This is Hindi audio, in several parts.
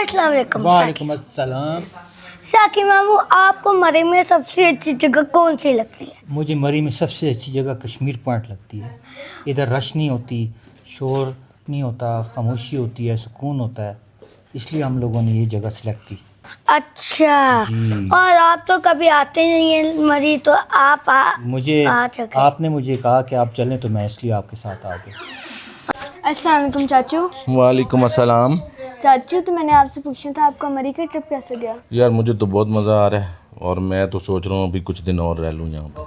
अस्सलाम वालेकुम। वालेकुम अस्सलाम। साकी मामू, आपको मरी में सबसे अच्छी जगह कौन सी लगती है? मुझे मरी में सबसे अच्छी जगह कश्मीर पॉइंट लगती है। इधर रश नहीं होती, शोर नहीं होता, खामोशी होती है, सुकून होता है, इसलिए हम लोगों ने ये जगह सेलेक्ट की। अच्छा जी। और आप तो कभी आते नहीं हैं मरी, तो आप मुझे आ सके। आपने मुझे कहा कि आप चलें तो मैं इसलिए आपके साथ आ गया। अस्सलाम वालेकुम चाचू। वालेकुम अस्सलाम। चाचू तो मैंने आपसे पूछना था, आपका मरी का ट्रिप कैसे गया? यार मुझे तो बहुत मज़ा आ रहा है और मैं तो सोच रहा हूँ अभी कुछ दिन और रह लूँ यहाँ पर।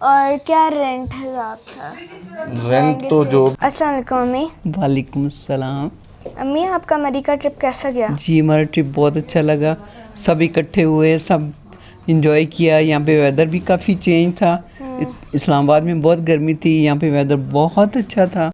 और क्या रेंट है आपका? रेंट तो जो अस्सलाम वालेकुम अम्मी। वालेकुम सलाम। अम्मी आपका मरी का ट्रिप कैसा गया? जी हमारा ट्रिप बहुत अच्छा लगा, सब इकट्ठे हुए, सब इंजॉय किया। यहाँ पे वेदर भी काफ़ी चेंज था। इस्लामाबाद में बहुत गर्मी थी, यहाँ पे वेदर बहुत अच्छा था।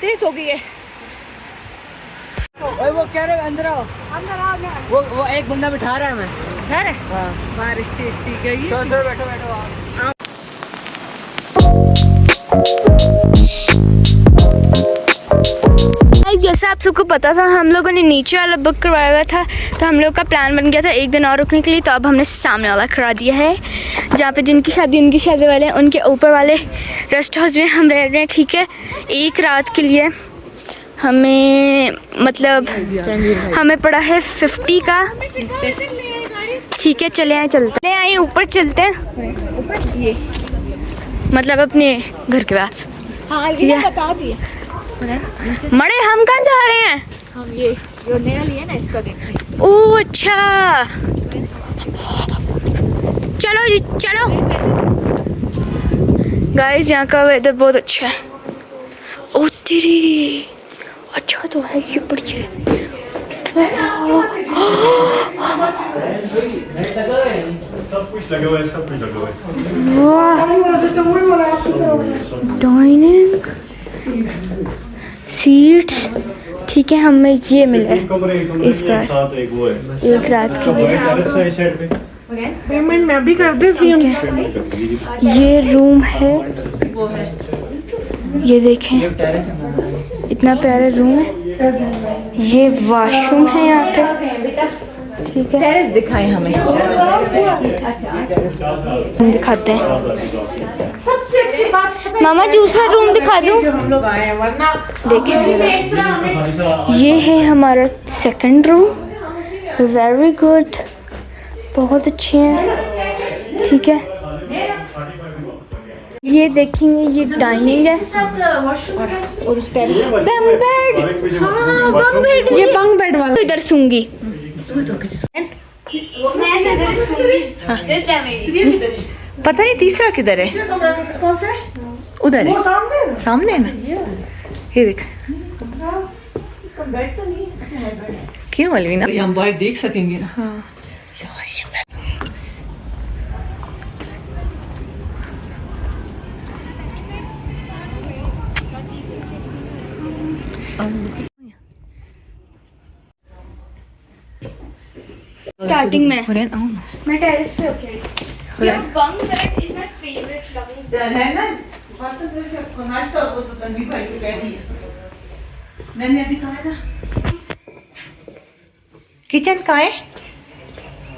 तेज हो गई है। ओए वो कह रहे अंदर आओ, वो एक बंदा बिठा रहा है। मैं है बारिश तेज गई। चलो बैठो बैठो आप। जैसे आप सबको पता था, हम लोगों ने नीचे वाला बुक करवाया हुआ था, तो हम लोग का प्लान बन गया था एक दिन और रुकने के लिए। तो अब हमने सामने वाला करा दिया है, जहाँ पे जिनकी शादी उनकी शादी वाले हैं, उनके ऊपर वाले रेस्ट हाउस में हम रह रहे हैं। ठीक है, एक रात के लिए हमें मतलब हमें पड़ा है 50 का। ठीक है, चले आए ऊपर चलते हैं, ये मतलब अपने घर के पास। हाँ ये बता दिए मड़े हम कहाँ जा रहे हैं? हम ये जो नया लिया ना इसका देखते। ओह अच्छा, चलो जी चलो। गाइस यहाँ का वेदर बहुत अच्छा है। ओ तेरी, अच्छा तो है, ये बढ़िया है। सब कुछ लगा हुआ है, सब कुछ लगा हुआ है। वाह, डाइनिंग सीट्स। ठीक है, हमें ये मिला है इस बार साथ एक वो है, एक रात के लिए। पेमेंट मैं भी कर दी थी। ये रूम है, ये देखें इतना प्यारा रूम है। ये वॉशरूम है यहाँ पे। ठीक है, टेरेस दिखाए हमें, हम दिखाते हैं। मामा दूसरा रूम दिखा दूँ? देखिए जरा, ये है हमारा सेकंड रूम। वेरी गुड, बहुत अच्छे हैं। ठीक है, ये देखेंगे, ये डाइनिंग है और टेरेस। बंक बेड, हाँ बंक बेड, ये बंक बेड वाला। इधर सूंगी, पता नहीं तीसरा किधर है। कौन सा है? उधर है, सामने है ना, ये देख। क्यों अलवीना, हम बाहर देख सकेंगे ना। हाँ स्टार्टिंग में हुरैन आओ ना। मैं टेरेस पे होके ये bunk bed is my favourite loving. है ना, बात तो जैसे आपको नाश्ता हो तो तन्वी भाई को कह दिया, मैंने अभी कहा था। किचन का है,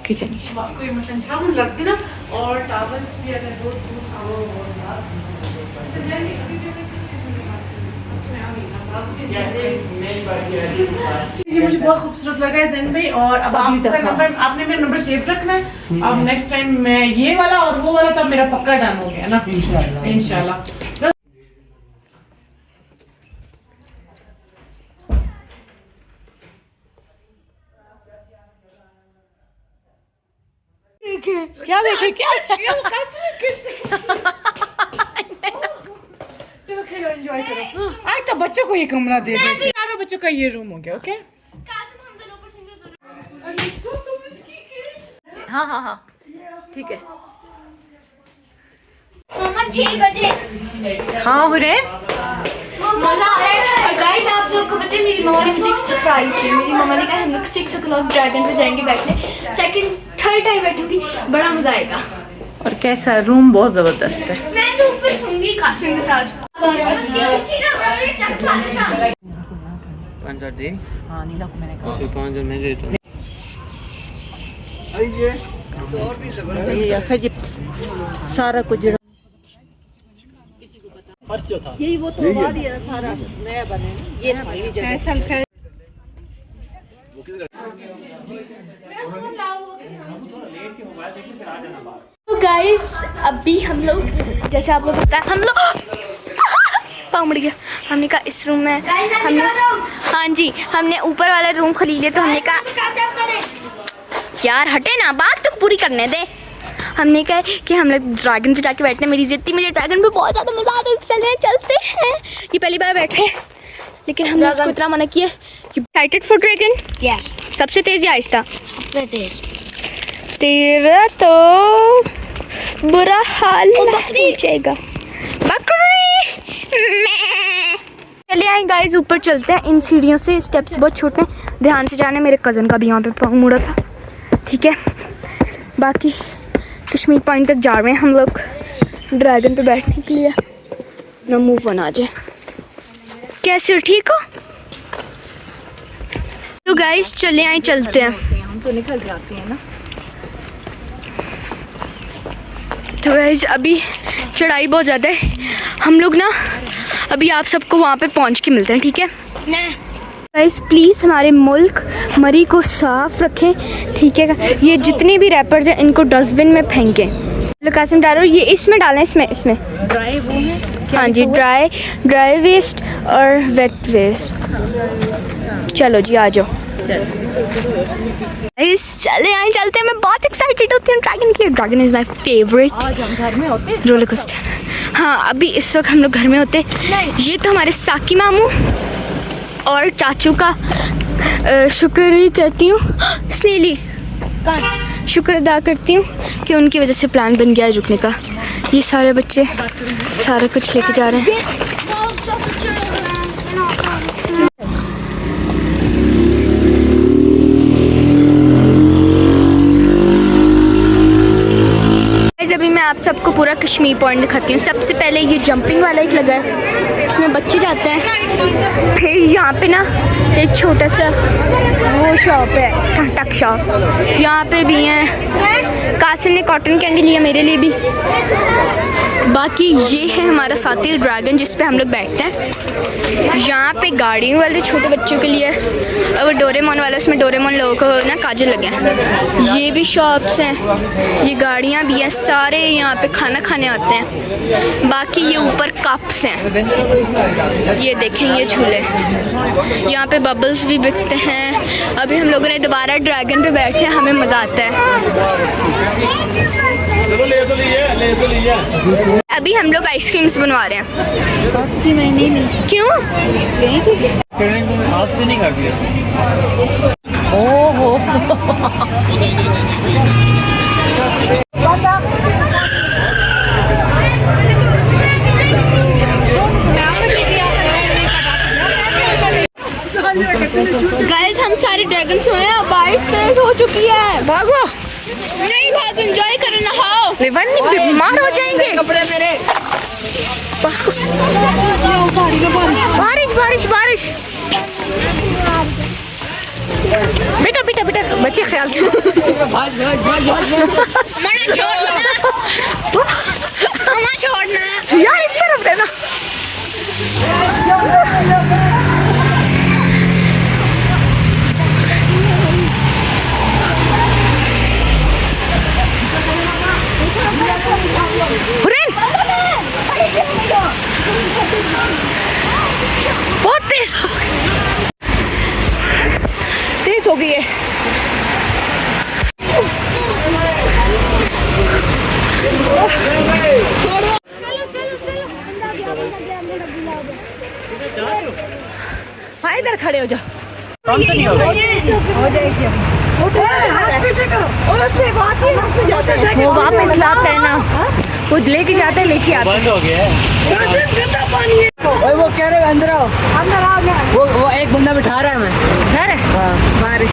किचन कोई मसला साबुन रख देना और टॉवल्स भी अगर दो साबुन ये मुझे बहुत खूबसूरत लगा है जैन भाई। और अब आपका नंबर, आपने मेरा नंबर सेव रखना है। अब नेक्स्ट टाइम मैं ये वाला और वो वाला तो मेरा पक्का डन हो गया ना, इंशाल्लाह। क्या देखे, क्या चलो खेलो, एंजॉय करो। आज तो बच्चों को ये कमरा दे दे, चारों बच्चों का ये रूम हो गया। ओके, हाँ हाँ हाँ ठीक है। मामा 6 बजे हाँ हुरैन, मजा आ रहा है। और गाइस आप लोग को मेरी मम्मा ने मुझे एक सरप्राइज दी। मेरी मम्मा ने कहा हम लोग 6 o'clock ड्रैगन पे जाएंगे बैठने, सेकंड थर्ड टाइम बैठूंगी, बड़ा मजा आएगा। और कैसा रूम बहुत जबरदस्त है। मैं तो ऊपर सोऊंगी कासिम के साथ। हाँ नीला को मैंने कहा सारा कुछ यही वो तो बाद ही सारा नया बने ये था ये जगह। तो गाइस अभी हम लोग, जैसे आप लोग पता है, हम लोग पाँव मुड़ गया। हमने कहा इस रूम में हमने, हाँ जी, हमने ऊपर वाला रूम खरीद लिया। तो हमने कहा यार हटे ना, बात तो पूरी करने दे। हमने कहा कि हम लोग ड्रैगन पे जाके बैठने, मेरी जिद्दी, मुझे ड्रैगन पे बहुत ज़्यादा मज़ा आता है, चलते हैं। ये पहली बार बैठे, लेकिन हमने उसको इतना मना किया। Excited for dragon? क्या सबसे तेज़ या आहिस्ता? तेज। तेरा तो बुरा हाल हो जाएगा। बकरी चलिए आए गाइस, ऊपर चलते हैं। इन सीढ़ियों से स्टेप्स बहुत छोटे हैं, ध्यान से जाने। मेरे कज़न का भी यहाँ पे पाँव मुड़ा था, ठीक है। बाकी कश्मीर पॉइंट तक जा रहे हैं हम लोग ड्रैगन पे बैठने के लिए। ना मूव ऑन आ जाए। कैसे हो, ठीक हो? तो गाइस चले आए, चलते हैं। हम तो निकल जाते हैं ना। तो गाइस अभी चढ़ाई बहुत ज़्यादा है, हम लोग ना अभी आप सबको वहाँ पे पहुँच के मिलते हैं, ठीक है। गाइस प्लीज़ हमारे मुल्क मरी को साफ रखें, ठीक है। ये जितने भी रैपर्स हैं इनको डस्टबिन में फेंकें। कासिम डालो, ये इसमें डालें, इसमें ड्राई वो है हाँ जी, ड्राई वेस्ट और वेट वेस्ट। चलो जी आ जाओ, चले आए, चलते हैं। मैं बहुत एक्साइटेड होती हूँ ड्रैगन के लिए। Dragon is my favourite. आज हम घर में होते रोलर कोस्टर। हाँ अभी इस वक्त हम लोग घर में होते। ये तो हमारे साकी मामू और चाचू का शुक्र ही कहती हूँ, स्नीली शुक्र अदा करती हूँ कि उनकी वजह से प्लान बन गया है रुकने का। ये सारे बच्चे सारा कुछ लेके जा रहे हैं। अभी मैं आप सबको पूरा कश्मीर पॉइंट दिखाती हूँ। सबसे पहले ये जंपिंग वाला एक लगा है, इसमें बच्चे जाते हैं। फिर यहाँ पे ना एक छोटा सा वो शॉप है, टक शॉप, यहाँ पे भी है। कासिम ने कॉटन कैंडी लिया, मेरे लिए भी। बाकी ये है हमारा साथी ड्रैगन जिस पे हम लोग बैठते हैं। यहाँ पे गाड़ियों वाले छोटे बच्चों के लिए, और वो डोरेमोन वाला, उसमें डोरेमोन लोगों को ना काजल लगे हैं। ये भी शॉप्स हैं, ये गाड़ियाँ भी हैं, सारे यहाँ पे खाना खाने आते हैं। बाकी ये ऊपर कप्स हैं, ये देखें ये झूले, यहाँ पे बबल्स भी बिकते हैं। अभी हम लोगों ने दोबारा ड्रैगन पे बैठे हैं, हमें मज़ा आता है। अभी हम लोग आइसक्रीम्स बनवा रहे हैं। मैं नहीं ली। क्यों? आप तो नहीं कर दिया। ओहो गाइस हम सारे ड्रैगन सोए हैं, बाइट तेज हो चुकी है। भागो, नहीं भागो, एंजॉय करो, नहाओ। बीमार हो जाएंगे कपड़े मेरे। बारिश बारिश बारिश। बेटा बेटा बेटा, बच्चे ख्याल से। छोड़ना यार इस तरफ देना। बहुत तेज हो गई है। हाँ इधर खड़े हो जाओ। तो नहीं होगा, हो जाएगी। वो वापस लाता है ना, वो लेके जाता है, लेके आता है। बंद हो गया है। वो कह रहे अंदर आओ, वो एक बंदा बंदा बिठा रहा है मैं है ना? बारिश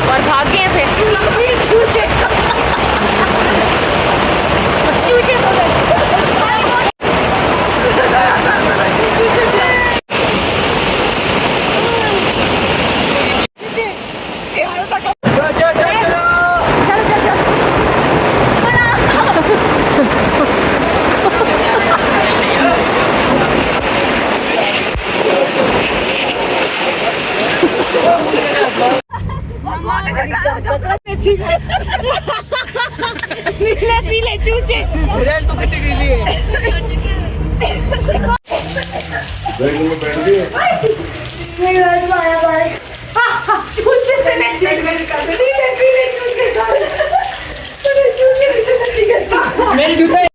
और भाग गए फिर नीले चूचे मेरे जूते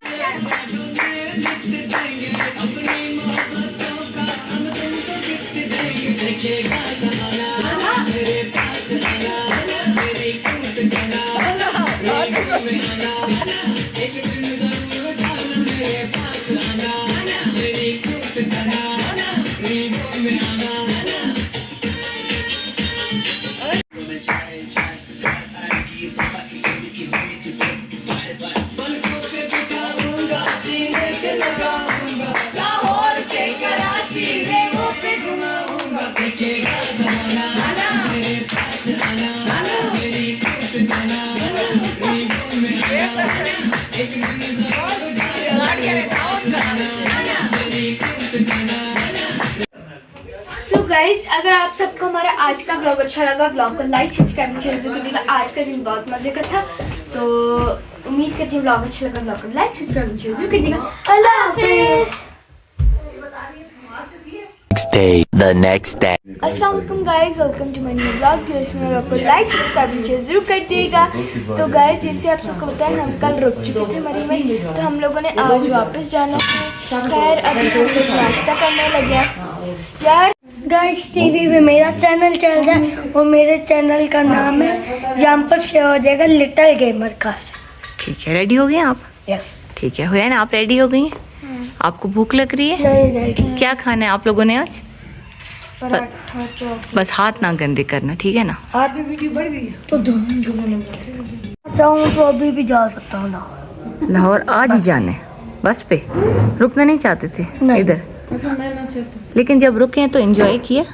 सो गाइज, अगर आप सबको हमारा आज का ब्लॉग अच्छा लगा, ब्लॉग को लाइक सब्सक्राइब शेयर जरूर करिएगा। आज का दिन बहुत मजे का था, तो उम्मीद करती हूँ ब्लॉग अच्छा लगा। ब्लॉग को लाइक सब्सक्राइब शेयर जरूर करिएगा। अल्लाह हाफिज़। next day. अस्सलाम वालेकुम guys, welcome to my new blog. जो इसमें ब्लॉग को लाइक सब्सक्राइब शेयर जरूर कर दिएगा। तो गाइस, जैसे आप सबको पता है, हम कल रुक चुके थे मरी में, तो हम लोगों ने आज वापस जाना है। खैर, अभी हम लोग नाश्ता करने लगे हैं यार। गाइस, टीवी पे मेरा चैनल चल रहा है और मेरे चैनल का नाम है, यहाँ पर शेयर हो जाएगा लिटिल गेमर का। ठीक है, रेडी हो गए आप? यस। ठीक है, हुआ ना, आप रेडी हो गई हैं? आपको भूख लग रही है? नहीं, क्या खाना है आप लोगों ने आज? पराठा चौक। बस हाथ ना गंदे करना, ठीक है ना? हाथ में वीडियो बढ़ गई तो चाहूँ तो अभी भी जा सकता हूँ ना। लाहौर आज ही जाना है बस पे? रुकना नहीं चाहते थे इधर? लेकिन जब रुके हैं तो एंजॉय किया?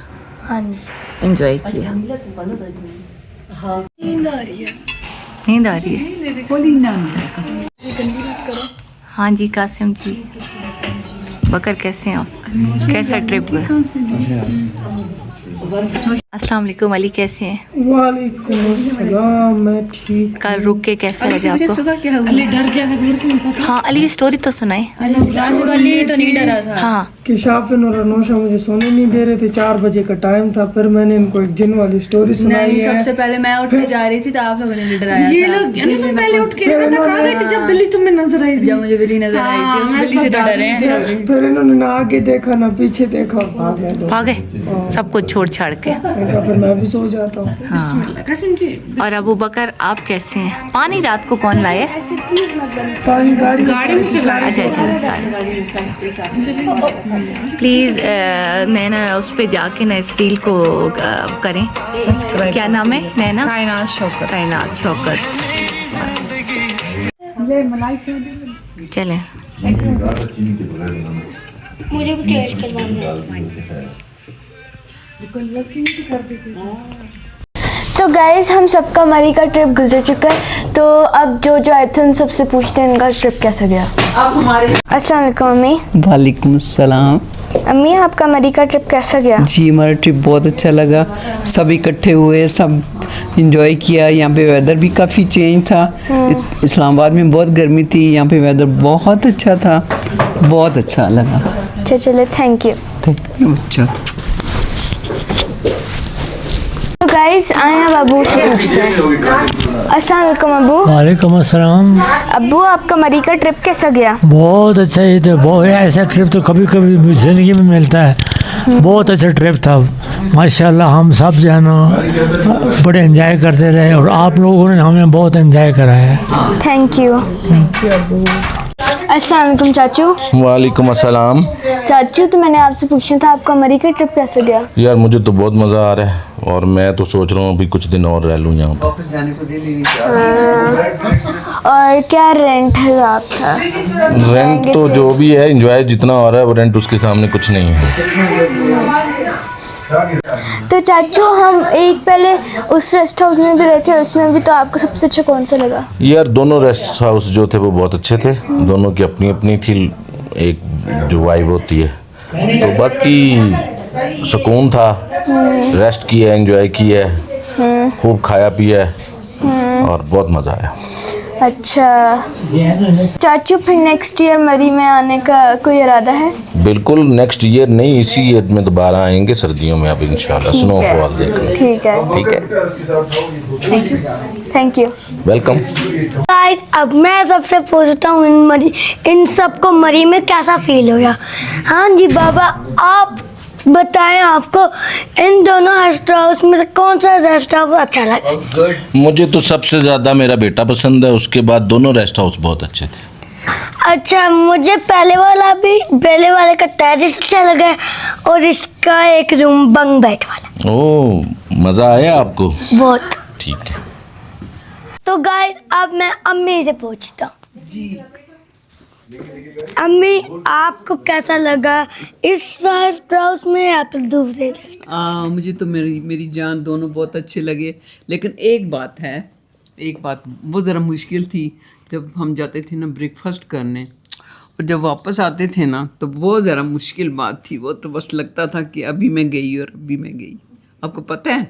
हाँ जी, एंजॉय किया। नींद आ रही है। नींद आ रही है? हाँ जी कासिम जी, बकर कैसे हैं आप? कैसा ट्रिप हुआ? अस्सलाम वालेकुम, अली कैसे हैं? वालेकुम अस्सलाम, मैं ठीक। कल रुक के कैसा लगा आपको? अली डर गया था, घर क्यों पता? हाँ, अली स्टोरी तो सुनाए। अली तो नहीं डरा था। हाँ, कि शाफिन और अनोशा मुझे सोने नहीं दे रहे थे। 4 बजे का टाइम था, फिर मैंने इनको एक जिन वाली स्टोरी सुनाई है। सबसे पहले मैं उठ के जा रही थी तो आप लोगों ने डराया ये लोग पहले उठ के कहाँ गए थे जब बिल्ली तुम्हें नजर आई थी? जब मुझे बिल्ली नजर आई थी, उस बिल्ली से तो डरे हैं। फिर इन्होंने ना आगे देखा ना पीछे देखा और भाग गए दो। भागे सब कुछ छोड़ छाड़ के। फिर मैं भी सो जाता हूँ। और अबू बकर आप कैसे हैं? पानी रात को कौन लाए? पानी गाड़ी में से लाया। अच्छा, प्लीज़ नैना उस पे जाके ना इस रील को करें। क्या नाम है नैना? कायनात शौकत। कायनात शौकत। चलें, मुझे भी टेस्ट करवाना है। तो गाइस, हम सबका मरी का ट्रिप गुजर चुका है, तो अब जो जो आए थे उन सबसे पूछते हैं इनका ट्रिप कैसा गया। अस्सलाम वालेकुम अम्मी। वालेकुम सलाम। अम्मी, आपका मरी का ट्रिप कैसा गया? जी, हमारा ट्रिप बहुत अच्छा लगा। सब इकट्ठे हुए, सब इंजॉय किया। यहाँ पे वेदर भी काफ़ी चेंज था। इस्लामाबाद में बहुत गर्मी थी, यहाँ पे वेदर बहुत अच्छा था, बहुत अच्छा लगा। अच्छा, चले, थैंक यू। अच्छा, तो गाइस, आए हैं बाबू से पूछते हैं। अस्सलाम वालेकुम अब्बू। वालेकुम अस्सलाम। अब्बू आपका मरी का ट्रिप कैसा गया? बहुत अच्छा, ये तो बहुत ऐसा ट्रिप तो कभी कभी ज़िंदगी में मिलता है। बहुत अच्छा ट्रिप था माशाल्लाह। हम सब जो है ना बड़े एंजॉय करते रहे और आप लोगों ने हमें बहुत एंजॉय कराया। Thank you. अस्सलाम वालेकुम चाचू। वालेकुम अस्सलाम। चाचू तो मैंने आपसे पूछना था आपका मरी का ट्रिप कैसा गया? यार मुझे तो बहुत मज़ा आ रहा है और मैं तो सोच रहा हूँ अभी कुछ दिन और रह लूँ यहाँ पर। वापस जाने को दे देंगे। और क्या रेंट है आपका? रेंट तो जो भी है एंजॉय जितना हो रहा है वो रेंट उसके सामने कुछ नहीं है। तो चाचू हम एक पहले उस रेस्ट हाउस में भी रहे थे, उसमें भी तो आपको सबसे अच्छा कौन सा लगा? यार दोनों रेस्ट हाउस जो थे वो बहुत अच्छे थे, दोनों की अपनी अपनी थी एक जो वाइब होती है। तो बाकी सुकून था, रेस्ट किया, एंजॉय किया, खूब खाया पिया और बहुत मज़ा आया। अच्छा चाचू, फिर नेक्स्ट ईयर मरी में आने का कोई इरादा है? बिल्कुल नेक्स्ट ईयर नहीं, इसी ईयर में दोबारा आएंगे सर्दियों में अब इंशाल्लाह स्नोफॉल देखने। ठीक है, ठीक है, थैंक यू। वेलकम। गाइस अब मैं सबसे पूछता हूँ इन सबको मरी में कैसा फील हुआ? हाँ जी बाबा, आप बताएं आपको इन दोनों रेस्ट हाउस में से कौन सा रेस्ट हाउस अच्छा लगा? मुझे तो सबसे ज़्यादा मेरा बेटा पसंद है, उसके बाद दोनों रेस्ट हाउस बहुत अच्छे थे। अच्छा, मुझे पहले वाले का टेरेस अच्छा लगा और इसका एक रूम बंग बेड वाला। ओह, मज़ा आया आपको? बहुत। ठीक है। तो गाइस अब मैं अम्मी से पूछता हूँ। अम्मी आपको कैसा लगा इस रेस्ट हाउस में या फिर दूसरे रेस्ट? मुझे तो मेरी जान दोनों बहुत अच्छे लगे, लेकिन एक बात वो ज़रा मुश्किल थी। जब हम जाते थे ना ब्रेकफास्ट करने और जब वापस आते थे ना तो वो ज़रा मुश्किल बात थी। वो तो बस लगता था कि अभी मैं गई और अभी मैं गई। आपको पता है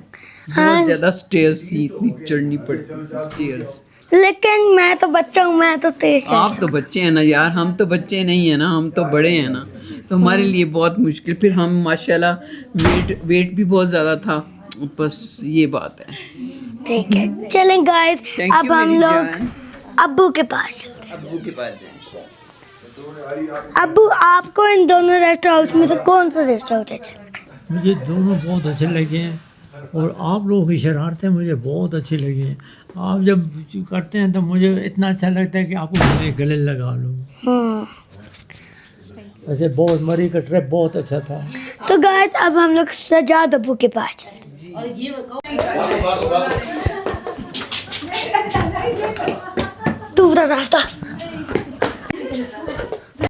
बहुत ज़्यादा स्टेयर्स थी, इतनी चढ़नी पड़ती थी स्टेयर्स। लेकिन मैं तो बच्चा हूँ, मैं तो तेज चल आप तो बच्चे हैं ना यार, हम तो बच्चे नहीं हैं ना, हम तो बड़े हैं ना, तो हमारे लिए बहुत मुश्किल। फिर हम माशाल्लाह वेट भी बहुत ज़्यादा था, बस ये बात है। ठीक है, चलें गाइस अब हम लोग अब्बू के पास चलते हैं। अब्बू के पास जाएं। अब्बू आपको इन दोनों रेस्ट हाउस में से कौन सा रेस्ट हाउस अच्छा लगता? मुझे दोनों बहुत अच्छे लगे हैं और आप लोगों की शरारतें मुझे बहुत अच्छी लगी हैं। आप जब करते हैं तो मुझे इतना अच्छा लगता है कि आपको गले लगा लूँ। वैसे बहुत मरी का ट्रिप बहुत अच्छा था। तो गाइस अब हम लोग सजाद अब्बू के पास चलते हैं। दूसरा रास्ता।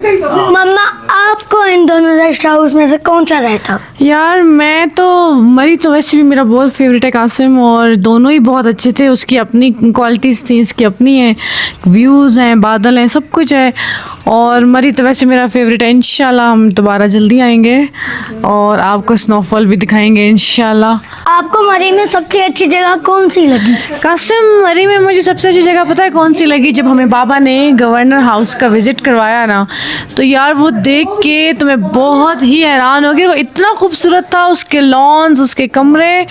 मम्मा आपको इन दोनों रेस्ट हाउस में से कौन सा रेस्ट हाउस? यार मैं तो मरी तो वैसे भी मेरा बहुत फेवरेट है कासिम, और दोनों ही बहुत अच्छे थे। उसकी अपनी क्वालिटीज़ थी, इसकी अपनी है, व्यूज़ हैं, बादल हैं, सब कुछ है। और मरी तो वैसे मेरा फेवरेट है। इंशाल्लाह हम दोबारा जल्दी आएंगे और आपको स्नोफॉल भी दिखाएंगे इंशाल्लाह। आपको मरी में सबसे अच्छी जगह कौन सी लगी? कासिम, मरी में मुझे सबसे अच्छी जगह पता है कौन सी लगी? जब हमें बाबा ने गवर्नर हाउस का विज़िट करवाया ना, तो यार वो देख के तो मैं बहुत ही हैरान हो गई। वो इतना खूबसूरत था, उसके लॉन्स, उसके कमरे,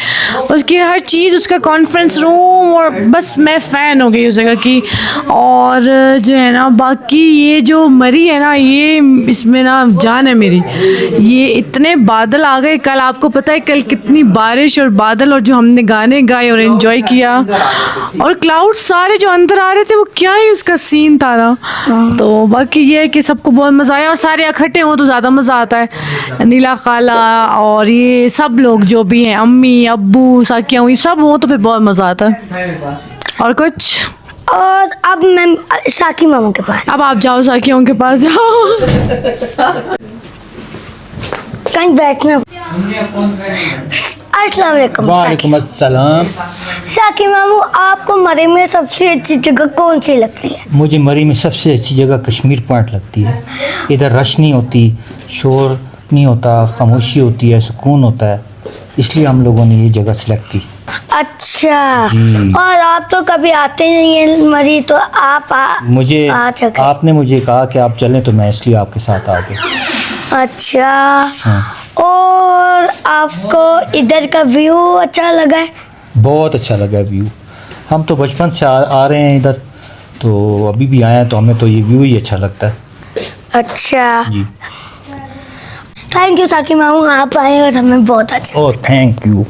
उसकी हर चीज़, उसका कॉन्फ्रेंस रूम, और बस मैं फ़ैन हो गई उस जगह की। और जो है ना बाकी ये जो मरी है ना, ये इसमें ना जान है मेरी। ये इतने बादल आ गए कल, आपको पता है कल कितनी बारिश और बादल, और जो हमने गाने गाए और एंजॉय किया, और क्लाउड सारे जो अंदर आ रहे थे, वो क्या ही उसका सीन था ना। तो बाकी ये है कि सबको बहुत मज़ा आया, और सारे इकट्ठे हों तो ज़्यादा मज़ा आता है। नीला खाला और ये सब लोग जो भी हैं, अम्मी अब्बू साकिया हुई, सब हों तो फिर बहुत मज़ा आता है। और कुछ और अब मैं साकी मामा के पास। अब आप जाओ साकियों के पास जाओ। कहीं बैठना। अस्सलाम वालेकुम। वालेकुम अस्सलाम। साकी मामू आपको मरी में सबसे अच्छी जगह कौन सी लगती है? मुझे मरी में सबसे अच्छी जगह कश्मीर पॉइंट लगती है। इधर रश नहीं होती, शोर नहीं होता, खामोशी होती है, सुकून होता है, इसलिए हम लोगों ने ये जगह सेलेक्ट की। अच्छा जी। और आप तो कभी आते नहीं हैं मरी, तो आप आपने मुझे कहा कि आप चलें तो मैं इसलिए आपके साथ आ गया। अच्छा। हाँ। और आपको इधर का व्यू अच्छा लगा है? बहुत अच्छा लगा व्यू। हम तो बचपन से आ रहे हैं इधर, तो अभी भी आए हैं, तो हमें तो ये व्यू ही अच्छा लगता है अच्छा, जी। थैंक यू साकी मामू, आप आए और हमें बहुत अच्छा। Oh thank you.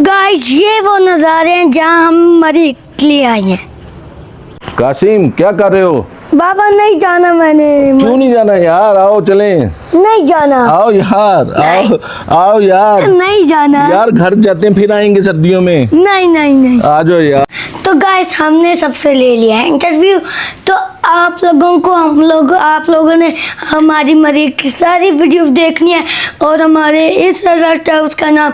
गाइस ये वो नज़ारे हैं जहाँ हम मरी के लिए आए हैं। कासिम क्या कर रहे हो? बाबा नहीं जाना मैंने। क्यों नहीं जाना यार? आओ चलें। नहीं जाना। आओ यार, आओ आओ यार। नहीं जाना यार घर जाते हैं, फिर आएंगे सर्दियों में। नहीं नहीं नहीं। आ जाओ यार। तो गाइस हमने सबसे ले लिया है इंटरव्यू, तो आप लोगों को आप लोगों ने हमारी मरी की सारी वीडियो देखनी है, और हमारे इस रेस्ट हाउस का नाम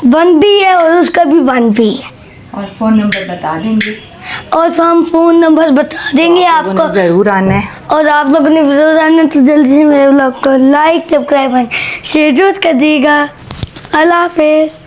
1B है और उसका भी 1B है, और फ़ोन नंबर बता देंगे, और हम फ़ोन नंबर बता देंगे आपको। ज़रूर आना है। और आप लोगों ने ज़रूर आना, तो जल्दी से मेरे ब्लॉग को लाइक सब्सक्राइब शेयर कर दीजिएगा। अल्लाह हाफिज़।